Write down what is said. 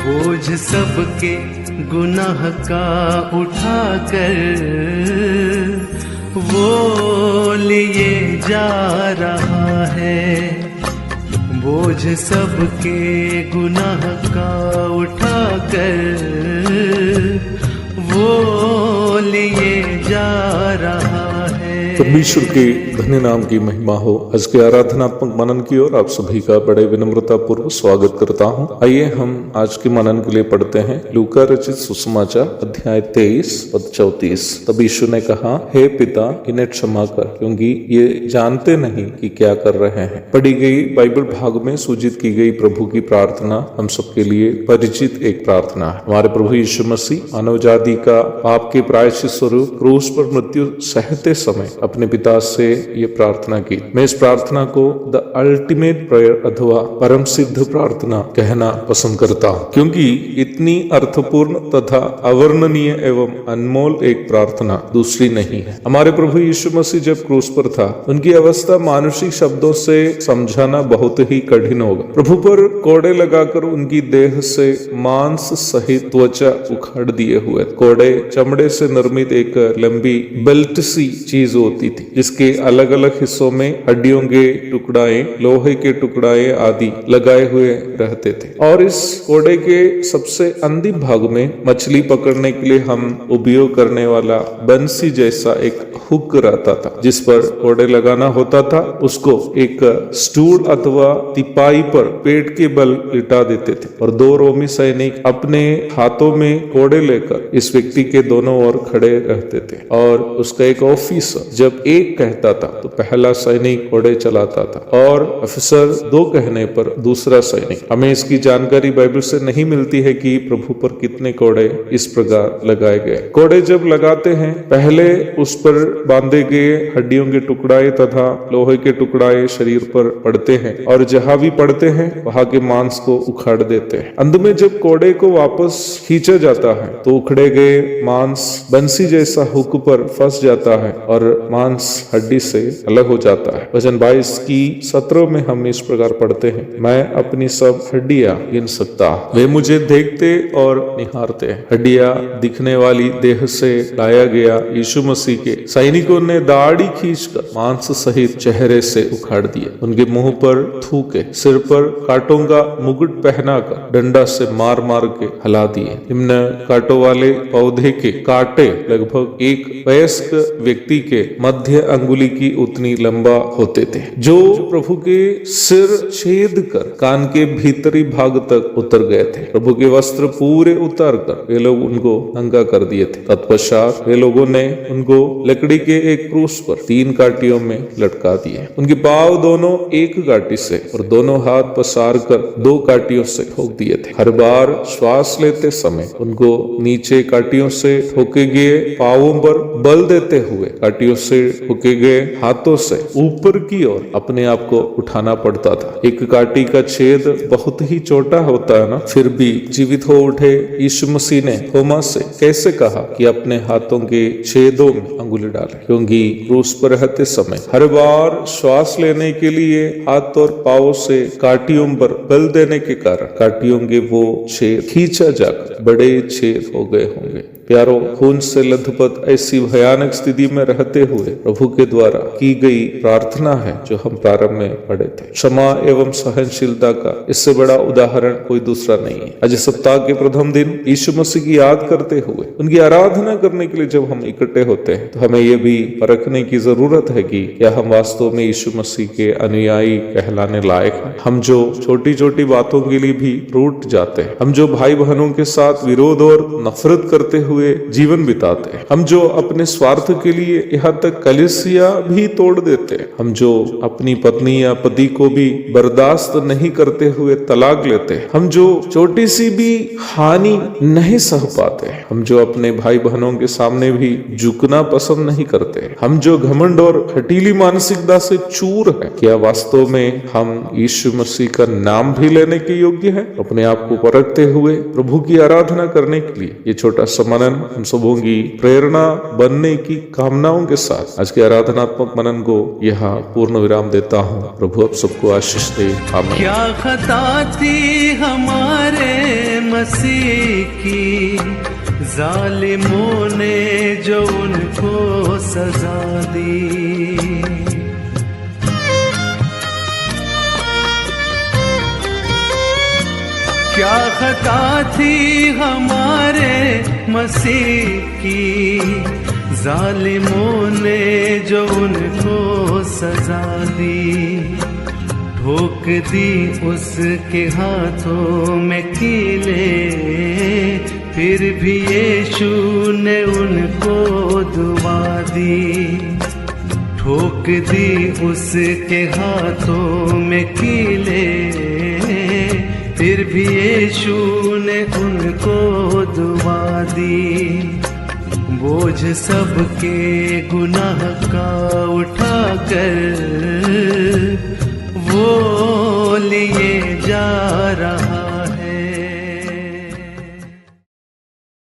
बोझ सबके गुनाह का उठाकर वो लिए जा रहा है। बोझ सबके गुनाह का उठाकर वो लिए जा रहा है। परमेश्वर के धन्य नाम की महिमा हो। आज के आराधनात्मक मनन की ओर आप सभी का बड़े विनम्रता पूर्वक स्वागत करता हूं। आइए हम आज के मनन के लिए पढ़ते हैं लूका रचित सुसमाचार अध्याय 23 पद 34। तब यीशु ने कहा, हे पिता, इन्हें क्षमा कर, क्योंकि ये जानते नहीं कि क्या कर रहे हैं। पढ़ी गई बाइबल भाग में सूचित की गई प्रभु की प्रार्थना हम सबके लिए परिचित एक प्रार्थना है। हमारे प्रभु यीशु मसीह मानव जाति का पाप के प्रायश्चित स्वरूप क्रूस पर मृत्यु सहते समय अपने पिता से ये प्रार्थना की। मैं इस प्रार्थना को द अल्टीमेट प्रेयर अथवा परम सिद्ध प्रार्थना कहना पसंद करता हूँ, क्योंकि इतनी अर्थपूर्ण तथा अवर्णनीय एवं अनमोल एक प्रार्थना दूसरी नहीं है। हमारे प्रभु यीशु मसीह जब क्रूस पर था, उनकी अवस्था मानुषिक शब्दों से समझाना बहुत ही कठिन होगा। प्रभु पर कोड़े लगाकर उनकी देह से मांस सहित त्वचा उखाड़ दिए हुए। कोड़े चमड़े से निर्मित एक लंबी बेल्ट सी चीज होती थी, जिसके अलग अलग हिस्सों में हड्डियों के टुकड़ाए, लोहे के टुकड़ाए आदि लगाए हुए रहते थे। और इस कोड़े के सबसे अंतिम भाग में मछली पकड़ने के लिए हम उपयोग करने वाला बंसी जैसा एक हुक रहता था, जिस पर कोड़े लगाना होता था। उसको एक स्टूल अथवा तिपाई पर पेट के बल लिटा देते थे और दो रोमी सैनिक अपने हाथों में कोड़े लेकर इस व्यक्ति के दोनों ओर खड़े रहते थे। और उसका एक ऑफिसर जब एक कहता था तो पहला सैनिक कोड़े चलाता था, और अफसर दो कहने पर दूसरा सैनिक। हमें इसकी जानकारी बाइबल से नहीं मिलती है कि प्रभु पर कितने कोड़े इस प्रकार लगाए गए। कोड़े जब लगाते हैं, पहले उस पर बांधे गए हड्डियों के टुकड़ाए तथा लोहे के टुकड़ाए शरीर पर पड़ते हैं, और जहां भी पड़ते हैं वहां के मांस को उखाड़ देते हैं। अंत में जब कोड़े को वापस खींचा जाता है तो उखड़े गए मांस बंसी जैसा हुक पर फंस जाता है और मांस हड्डी से अलग हो जाता है। वचन 22 की 17 में हम इस प्रकार पढ़ते हैं, मैं अपनी सब हड्डियां गिन सकता, वे मुझे देखते और निहारते हैं। हड्डियां दिखने वाली देह से लाया गया यीशु मसीह के सैनिकों ने दाढ़ी खींचकर मांस सहित चेहरे से उखाड़ दिए। उनके मुंह पर थूके, सिर पर कांटों का मुकुट पहनाकर डंडा से मार मार के हिला दिए। निम्न कांटों वाले पौधे के कांटे लगभग एक वयस्क व्यक्ति के मध्य अंगुली की उतनी लंबा होते थे, जो प्रभु के सिर छेद कर कान के भीतरी भाग तक उतर गए थे। प्रभु के वस्त्र पूरे उतार कर वे लोग उनको नंगा कर दिए थे। तत्पश्चात वे लोगों ने उनको लकड़ी के एक क्रूस पर 3 कांटियों में लटका दिए। उनके पांव दोनों एक कांटी से और दोनों हाथ पसार कर 2 कांटियों से ठोक दिए थे। हर बार श्वास लेते समय उनको नीचे कांटियों से ठोके गए पांवों पर बल देते हुए कांटियों से ठोके गए हाथों से ऊपर की ओर अपने आप को उठाना पड़ता था। एक कांटी का छेद बहुत ही छोटा होता है ना, फिर भी जीवित हो उठे यीशु मसीह ने थोमा से कैसे कहा कि अपने हाथों के छेदों में अंगुली डाले, क्योंकि क्रूस पर रहते समय हर बार श्वास लेने के लिए हाथ और पांव से कांटियों पर बल देने के कारण कांटियों के वो छेद खींचा जाकर बड़े छेद हो गए होंगे। प्यारो, खून से लथपथ ऐसी भयानक स्थिति में रहते हुए प्रभु के द्वारा की गई प्रार्थना है जो हम प्रारंभ में पढ़े थे। क्षमा एवं सहनशीलता का इससे बड़ा उदाहरण कोई दूसरा नहीं है। आज सप्ताह के प्रथम दिन यीशु मसीह की याद करते हुए उनकी आराधना करने के लिए जब हम इकट्ठे होते हैं तो हमें यह भी परखने की जरूरत है कि क्या हम वास्तव में यीशु मसीह के अनुयायी कहलाने लायक हैं। हम जो छोटी छोटी बातों के लिए भी रूठ जाते हैं, हम जो भाई बहनों के साथ विरोध और नफरत करते हुए जीवन बिताते हैं, हम जो अपने स्वार्थ के लिए यहाँ तक कलीसिया भी तोड़ देते हैं, हम जो अपनी पत्नी या पति को भी बर्दाश्त नहीं करते हुए तलाक लेते हैं, हम जो छोटी सी भी हानि नहीं सह पाते, हम जो अपने भाई बहनों के सामने भी झुकना पसंद नहीं करते, हम जो घमंड और हठीली मानसिकता से चूर है, क्या वास्तव में हम यीशु मसीह का नाम भी लेने के योग्य है? अपने आप को परखते हुए प्रभु की आराधना करने के लिए ये छोटा सा मनन हम सबों की प्रेरणा बनने की कामनाओं के साथ आज के आराधनात्मक मनन को यहाँ पूर्ण विराम देता हूँ। प्रभु आप सबको आशीष दे। आमीन। क्या खता थी हमारे मसीह की, जालिमों ने जो उनको सजा दी। क्या खता थी हमारे मसीह की, जालिमों ने जो उनको सजा दी। ठोक दी उसके हाथों में कीले, फिर भी यीशु ने उनको दुआ दी। ठोक दी उसके हाथों में कीले, फिर भी यीशु ने उनको दुआ दी। बोझ सबके गुनाह का उठाकर वो लिए जा रहा